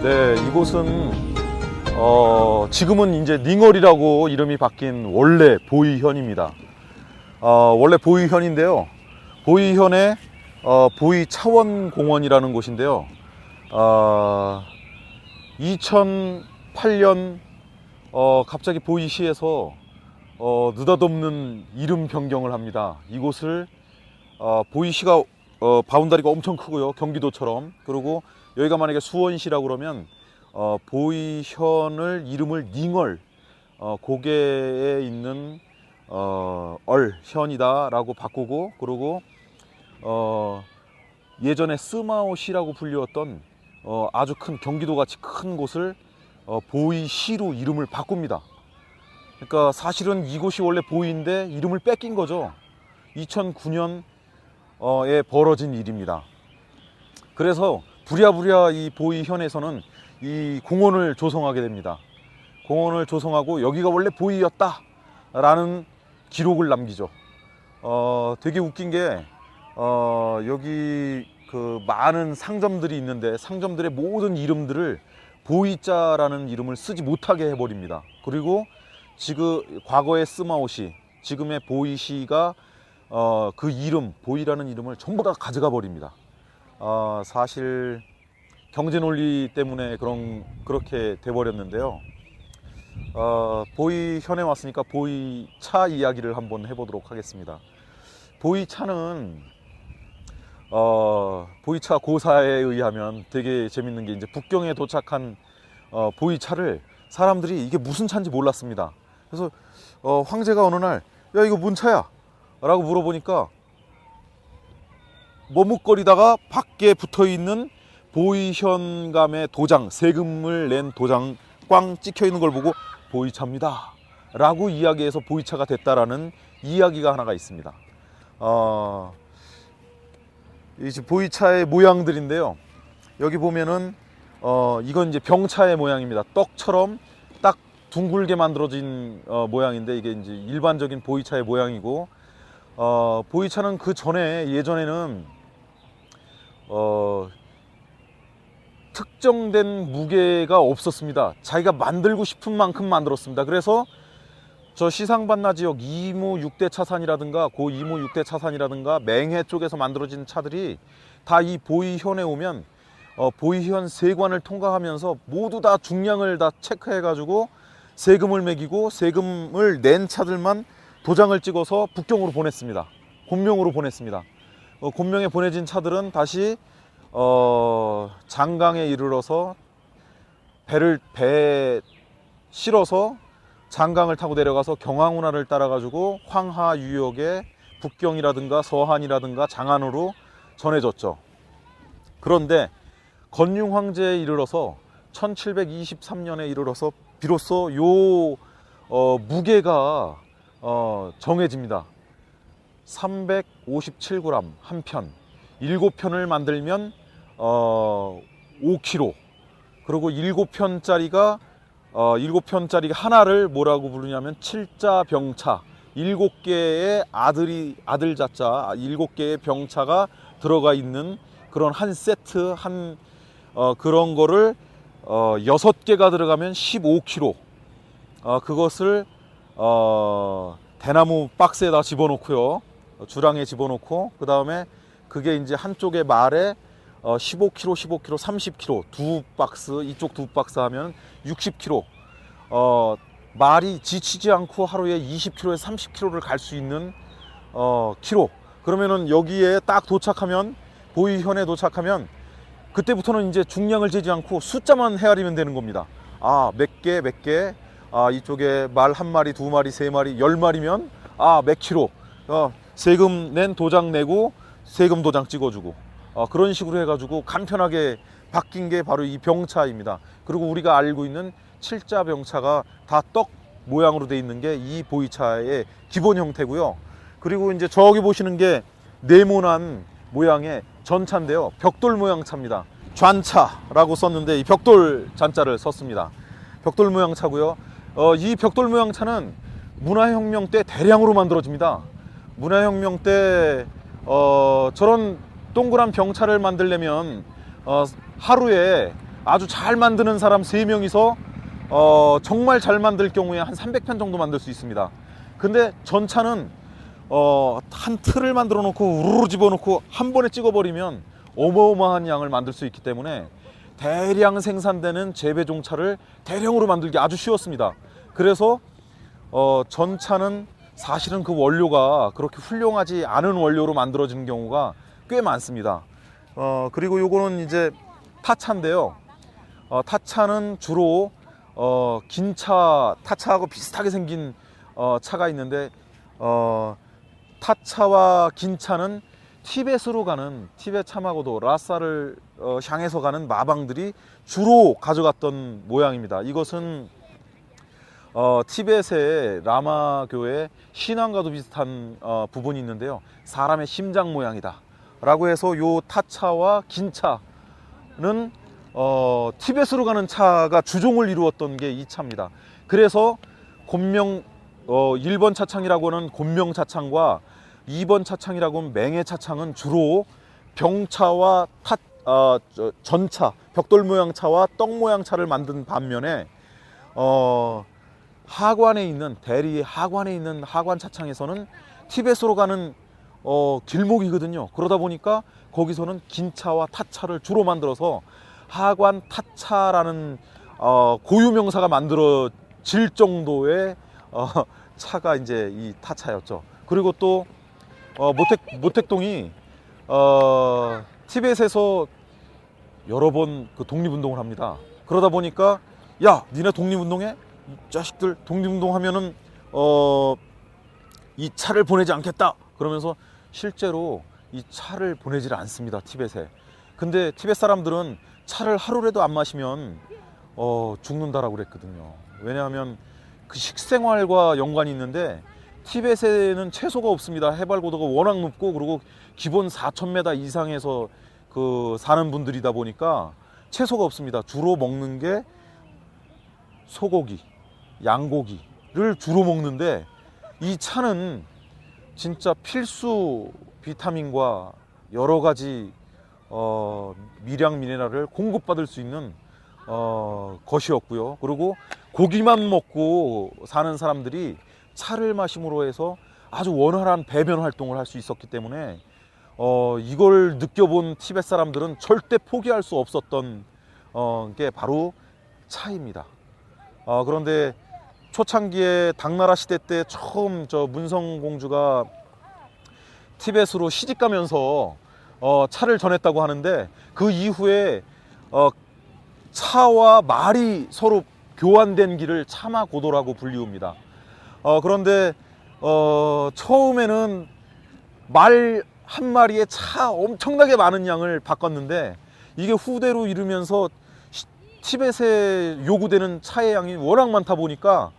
네, 이곳은 지금은 이제 닝얼이라고 이름이 바뀐 원래 보이현입니다. 원래 보이현인데요. 보이현의 보이차원공원이라는 곳인데요. 2008년 갑자기 보이시에서 느닷없는 이름 변경을 합니다. 이곳을 보이시가 바운다리가 엄청 크고요. 경기도처럼. 그리고 여기가 만약에 수원시라고 그러면 보이현을 이름을 닝얼, 고개에 있는 얼현이다 라고 바꾸고, 그리고 예전에 스마오시라고 불리웠던 아주 큰 경기도같이 큰 곳을 보이시로 이름을 바꿉니다. 그러니까 사실은 이곳이 원래 보이인데 이름을 뺏긴 거죠. 2009년에 벌어진 일입니다. 그래서 부랴부랴 이 보이현에서는 이 공원을 조성하게 됩니다. 공원을 조성하고 여기가 원래 보이였다 라는 기록을 남기죠. 되게 웃긴 게 여기 그 많은 상점들이 있는데 상점들의 모든 이름들을 보이자라는 이름을 쓰지 못하게 해버립니다. 그리고 지금 과거의 스마오시, 지금의 보이시가 그 이름, 보이라는 이름을 전부 다 가져가 버립니다. 사실 경제 논리 때문에 그렇게 돼버렸는데요. 보이현에 왔으니까 보이차 이야기를 한번 해보도록 하겠습니다. 보이차는 보이차 고사에 의하면 되게 재밌는 게, 이제 북경에 도착한 보이차를 사람들이 이게 무슨 차인지 몰랐습니다. 그래서 황제가 어느 날, 야, 이거 뭔 차야? 라고 물어보니까 머뭇거리다가 밖에 붙어있는 보이현감의 도장, 세금을 낸 도장 꽝 찍혀있는 걸 보고 보이차입니다 라고 이야기해서 보이차가 됐다라는 이야기가 하나가 있습니다. 이제 보이차의 모양들인데요. 여기 보면은 이건 이제 병차의 모양입니다. 떡처럼 딱 둥글게 만들어진 모양인데, 이게 이제 일반적인 보이차의 모양이고, 보이차는 그 전에, 예전에는 특정된 무게가 없었습니다. 자기가 만들고 싶은 만큼 만들었습니다. 그래서 저 시상반나 지역 이무 6대 차산이라든가 고 이무 6대 차산이라든가 맹해 쪽에서 만들어진 차들이 다 이 보이현에 오면 보이현 세관을 통과하면서 모두 다 중량을 다 체크해 가지고 세금을 매기고, 세금을 낸 차들만 도장을 찍어서 북경으로 보냈습니다. 곤명으로 보냈습니다. 곤명에 보내진 차들은 다시 장강에 이르러서 배에 실어서 장강을 타고 내려가서 경항운하를 따라 가지고 황하 유역의 북경이라든가 서한이라든가 장안으로 전해졌죠. 그런데 건융 황제에 이르러서 1723년에 이르러서 비로소 요 무게가 정해집니다. 357g 한 편, 7편을 만들면 5kg. 그리고 7편짜리가 하나를 뭐라고 부르냐면 칠자병차, 7개의 아들자자 7개의 병차가 들어가 있는 그런 한 세트, 그런 거를 6개가 들어가면 15kg. 그것을 대나무 박스에다 집어넣고요. 주랑에 집어넣고, 그 다음에 그게 이제 한쪽에 말에 15kg, 15kg, 30kg 두 박스, 이쪽 두 박스 하면 60kg. 말이 지치지 않고 하루에 20kg에서 30kg를 갈 수 있는 키로. 그러면은 여기에 딱 도착하면, 보이현에 도착하면 그때부터는 이제 중량을 재지 않고 숫자만 헤아리면 되는 겁니다. 몇 개, 이쪽에 말 한 마리, 두 마리, 세 마리, 10마리면 몇 킬로. 세금 낸 도장 내고 세금 도장 찍어주고, 그런 식으로 해가지고 간편하게 바뀐 게 바로 이 병차입니다. 그리고 우리가 알고 있는 칠자 병차가 다 떡 모양으로 돼 있는 게 이 보이차의 기본 형태고요. 그리고 이제 저기 보시는 게 네모난 모양의 전차인데요. 벽돌 모양 차입니다. 좌차라고 썼는데 이 벽돌 잔자를 썼습니다. 벽돌 모양 차고요. 이 벽돌 모양 차는 문화혁명 때 대량으로 만들어집니다. 문화혁명 때 저런 동그란 병차를 만들려면 하루에 아주 잘 만드는 사람 3명이서 정말 잘 만들 경우에 한 300편 정도 만들 수 있습니다. 근데 전차는 한 틀을 만들어 놓고 우르르 집어넣고 한 번에 찍어버리면 어마어마한 양을 만들 수 있기 때문에 대량 생산되는 재배종차를 대량으로 만들기 아주 쉬웠습니다. 그래서 전차는 사실은 그 원료가 그렇게 훌륭하지 않은 원료로 만들어지는 경우가 꽤 많습니다. 그리고 요거는 이제 타차인데요. 타차는 주로 긴 차, 타차하고 비슷하게 생긴 차가 있는데 타차와 긴 차는 티벳으로 가는, 티벳 참하고도 라사를 향해서 가는 마방들이 주로 가져갔던 모양입니다. 이것은 티벳의 라마교의 신앙과도 비슷한 부분이 있는데요. 사람의 심장 모양이다 라고 해서 요 타차와 긴 차는 티벳으로 가는 차가 주종을 이루었던 게 이 차입니다. 그래서 곤명 1번 차창이라고 하는 곤명 차창과 2번 차창이라고 하면 맹해 차창은 주로 병차와 전차, 벽돌 모양 차와 떡 모양 차를 만든 반면에 하관에 있는, 대리 하관에 있는 하관 차창에서는 티벳으로 가는 길목이거든요. 그러다 보니까 거기서는 긴 차와 타차를 주로 만들어서 하관 타차라는 고유 명사가 만들어질 정도의 차가 이제 이 타차였죠. 그리고 또 모택동이 티벳에서 여러 번 그 독립운동을 합니다. 그러다 보니까 야, 니네 독립운동해? 이 자식들 독립운동하면은 이 차를 보내지 않겠다 그러면서 실제로 이 차를 보내지를 않습니다, 티벳에. 근데 티벳 사람들은 차를 하루라도 안 마시면 죽는다라고 그랬거든요. 왜냐하면 그 식생활과 연관이 있는데 티벳에는 채소가 없습니다. 해발 고도가 워낙 높고, 그리고 기본 4,000m 이상에서 그 사는 분들이다 보니까 채소가 없습니다. 주로 먹는 게 소고기, 양고기를 주로 먹는데, 이 차는 진짜 필수 비타민과 여러 가지 미량 미네랄을 공급받을 수 있는 것이었고요. 그리고 고기만 먹고 사는 사람들이 차를 마심으로 해서 아주 원활한 배변 활동을 할 수 있었기 때문에 이걸 느껴본 티벳 사람들은 절대 포기할 수 없었던 게 바로 차입니다. 그런데 초창기에 당나라 시대 때 처음 문성공주가 티벳으로 시집가면서 차를 전했다고 하는데, 그 이후에 차와 말이 서로 교환된 길을 차마고도라고 불리웁니다. 그런데 처음에는 말 한 마리에 차 엄청나게 많은 양을 바꿨는데, 이게 후대로 이르면서 티벳에 요구되는 차의 양이 워낙 많다 보니까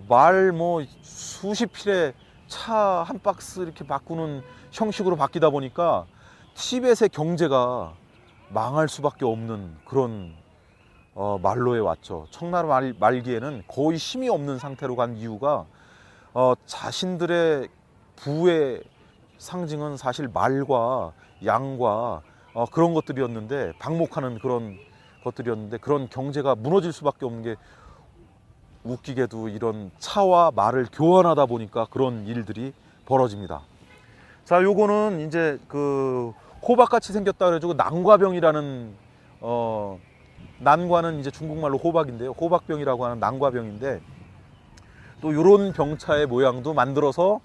말 수십 필에 차 한 박스 이렇게 바꾸는 형식으로 바뀌다 보니까 티벳의 경제가 망할 수밖에 없는 그런 말로에 왔죠. 청나라 말기에는 거의 힘이 없는 상태로 간 이유가 자신들의 부의 상징은 사실 말과 양과 그런 것들이었는데, 방목하는 그런 것들이었는데, 그런 경제가 무너질 수밖에 없는 게 웃기게도 이런 차와 말을 교환하다 보니까 그런 일들이 벌어집니다. 자, 요거는 이제 그 호박같이 생겼다 그래가지고 난과병이라는 난과는 이제 중국말로 호박인데요. 호박병이라고 하는 난과병인데, 또 요런 병차의 모양도 만들어서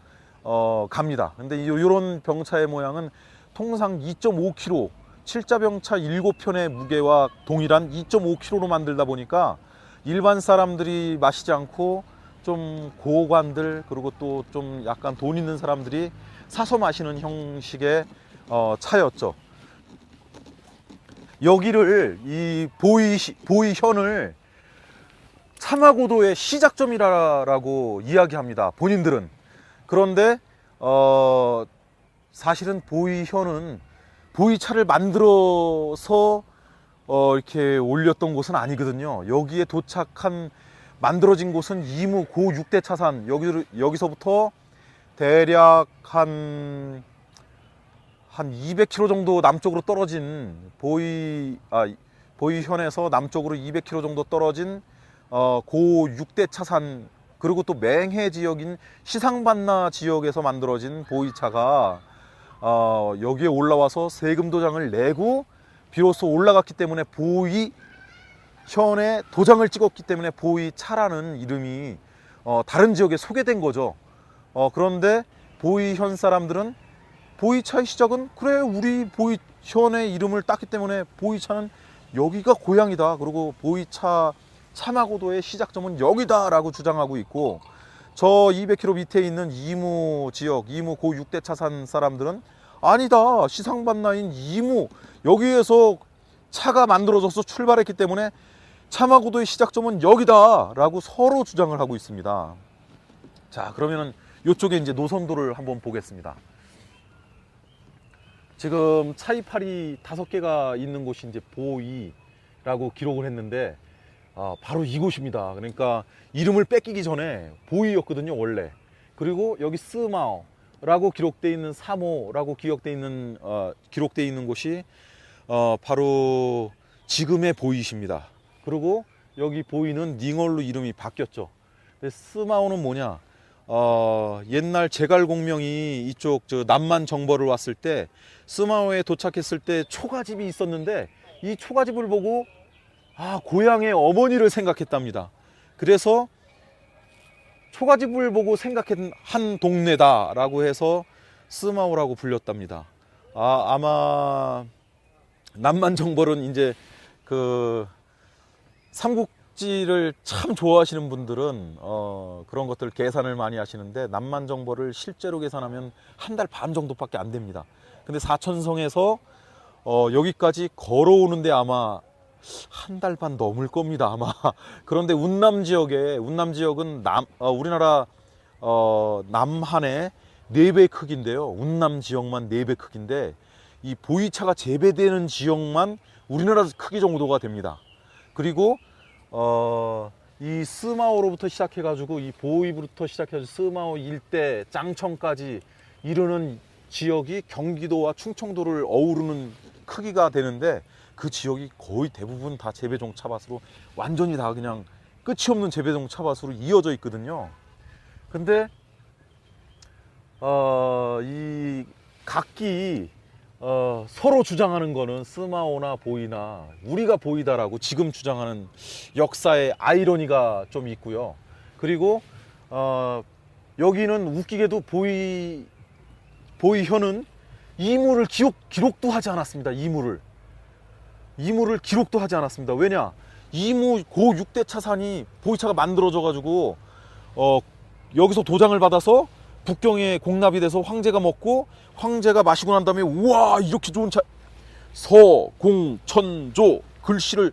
갑니다. 근데 요런 병차의 모양은 통상 2.5kg, 칠자병차 7편의 무게와 동일한 2.5kg로 만들다 보니까 일반 사람들이 마시지 않고 좀 고관들, 그리고 또 좀 약간 돈 있는 사람들이 사서 마시는 형식의 차였죠. 여기를 이 보이현을 차마고도의 시작점이라고 이야기합니다, 본인들은. 그런데 사실은 보이현은 보이차를 만들어서 이렇게 올렸던 곳은 아니거든요. 여기에 만들어진 곳은 이무 고 6대 차산, 여기서부터 대략 한 200km 정도 남쪽으로 떨어진 보이현에서 남쪽으로 200km 정도 떨어진 고 6대 차산, 그리고 또 맹해 지역인 시상반나 지역에서 만들어진 보이차가 여기에 올라와서 세금 도장을 내고 비로소 올라갔기 때문에 보이현에 도장을 찍었기 때문에 보이차라는 이름이 다른 지역에 소개된 거죠. 그런데 보이현 사람들은 보이차의 시작은, 그래 우리 보이현의 이름을 땄기 때문에 보이차는 여기가 고향이다, 그리고 보이차 차마고도의 시작점은 여기다 라고 주장하고 있고, 저 200km 밑에 있는 이무 지역, 이무 고 6대 차산 사람들은 아니다, 시상반나인 이무 여기에서 차가 만들어져서 출발했기 때문에 차마고도의 시작점은 여기다 라고 서로 주장을 하고 있습니다. 자, 그러면은 이쪽에 이제 노선도를 한번 보겠습니다. 지금 차이팔이 5개가 있는 곳이 이제 보이라고 기록을 했는데, 바로 이곳입니다. 그러니까 이름을 뺏기기 전에 보이였거든요, 원래. 그리고 여기 스마오라고 기록되어 있는, 사모라고 기록되어 있는 곳이 바로 지금의 보이십니다. 그리고 여기 보이는 닝얼로 이름이 바뀌었죠. 근데 스마오는 뭐냐? 옛날 제갈공명이 이쪽 남만 정벌을 왔을 때 스마오에 도착했을 때 초가집이 있었는데, 이 초가집을 보고 고향의 어머니를 생각했답니다. 그래서 초가집을 보고 생각한 동네다 라고 해서 스마오라고 불렸답니다. 아마 남만 정벌은 이제 그 삼국지를 참 좋아하시는 분들은 그런 것들 계산을 많이 하시는데, 남만 정벌을 실제로 계산하면 한 달 반 정도밖에 안 됩니다. 근데 사천성에서 여기까지 걸어오는데 아마 한 달 반 넘을 겁니다, 아마. 그런데 운남 지역은 우리나라 남한의 4배 크기인데요. 운남 지역만 4배 크기인데, 이 보이차가 재배되는 지역만 우리나라 크기 정도가 됩니다. 그리고 이 스마오로부터 시작해 가지고, 이 보이부터 시작해 가지고 스마오 일대 짱청까지 이르는 지역이 경기도와 충청도를 어우르는 크기가 되는데, 그 지역이 거의 대부분 다 재배종 차밭으로, 완전히 다 그냥 끝이 없는 재배종 차밭으로 이어져 있거든요. 근데 이 각기 서로 주장하는 거는 스마오나 보이나 우리가 보이다라고 지금 주장하는 역사의 아이러니가 좀 있고요. 그리고 여기는 웃기게도 보이현은 이무를 기록도 하지 않았습니다. 이무를 기록도 하지 않았습니다. 왜냐? 이무 고 6대 차산이 보이차가 만들어져 가지고 여기서 도장을 받아서 북경에 공납이 돼서 황제가 먹고, 황제가 마시고 난 다음에 우와 이렇게 좋은 차, 서공천조 글씨를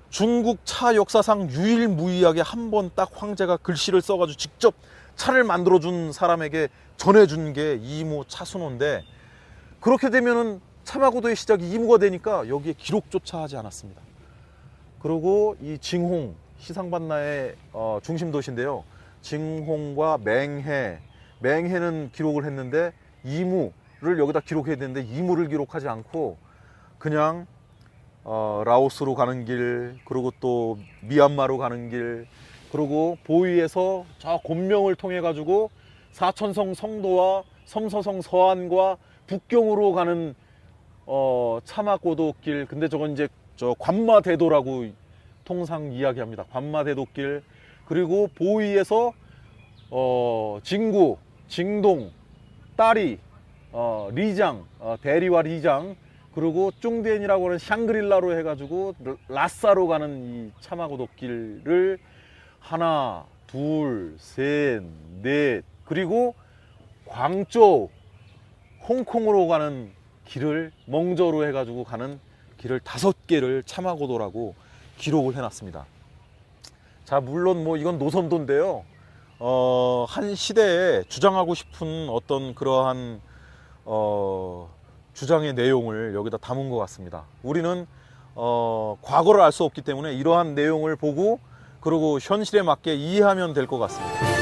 중국 차 역사상 유일무이하게 한 번 딱 황제가 글씨를 써가지고 직접 차를 만들어준 사람에게 전해준 게 이무 차순호인데, 그렇게 되면은 차마고도의 시작이 이무가 되니까 여기에 기록조차 하지 않았습니다. 그리고 이 징홍, 시상반나의 중심 도시인데요. 징홍과 맹해는 기록을 했는데, 이무를 여기다 기록해야 되는데 이무를 기록하지 않고 그냥 라오스로 가는 길, 그리고 또 미얀마로 가는 길, 그리고 보이에서 저 곤명을 통해 가지고 사천성 성도와 섬서성 서안과 북경으로 가는 차마고도길. 근데 저건 이제 관마대도라고 통상 이야기합니다. 관마대도길. 그리고 보이에서 진구, 징동, 따리, 리장, 대리와 리장, 그리고 쭝덴이라고 하는 샹그릴라로 해가지고 라싸로 가는 이 차마고도길을 하나, 둘, 셋, 넷, 그리고 광저우, 홍콩으로 가는 길을 멍저로 해가지고 가는 길을 5개를 차마고도라고 기록을 해놨습니다. 자, 물론 뭐 이건 노선도인데요. 한 시대에 주장하고 싶은 어떤 그러한 주장의 내용을 여기다 담은 것 같습니다. 우리는 과거를 알 수 없기 때문에 이러한 내용을 보고, 그리고 현실에 맞게 이해하면 될 것 같습니다.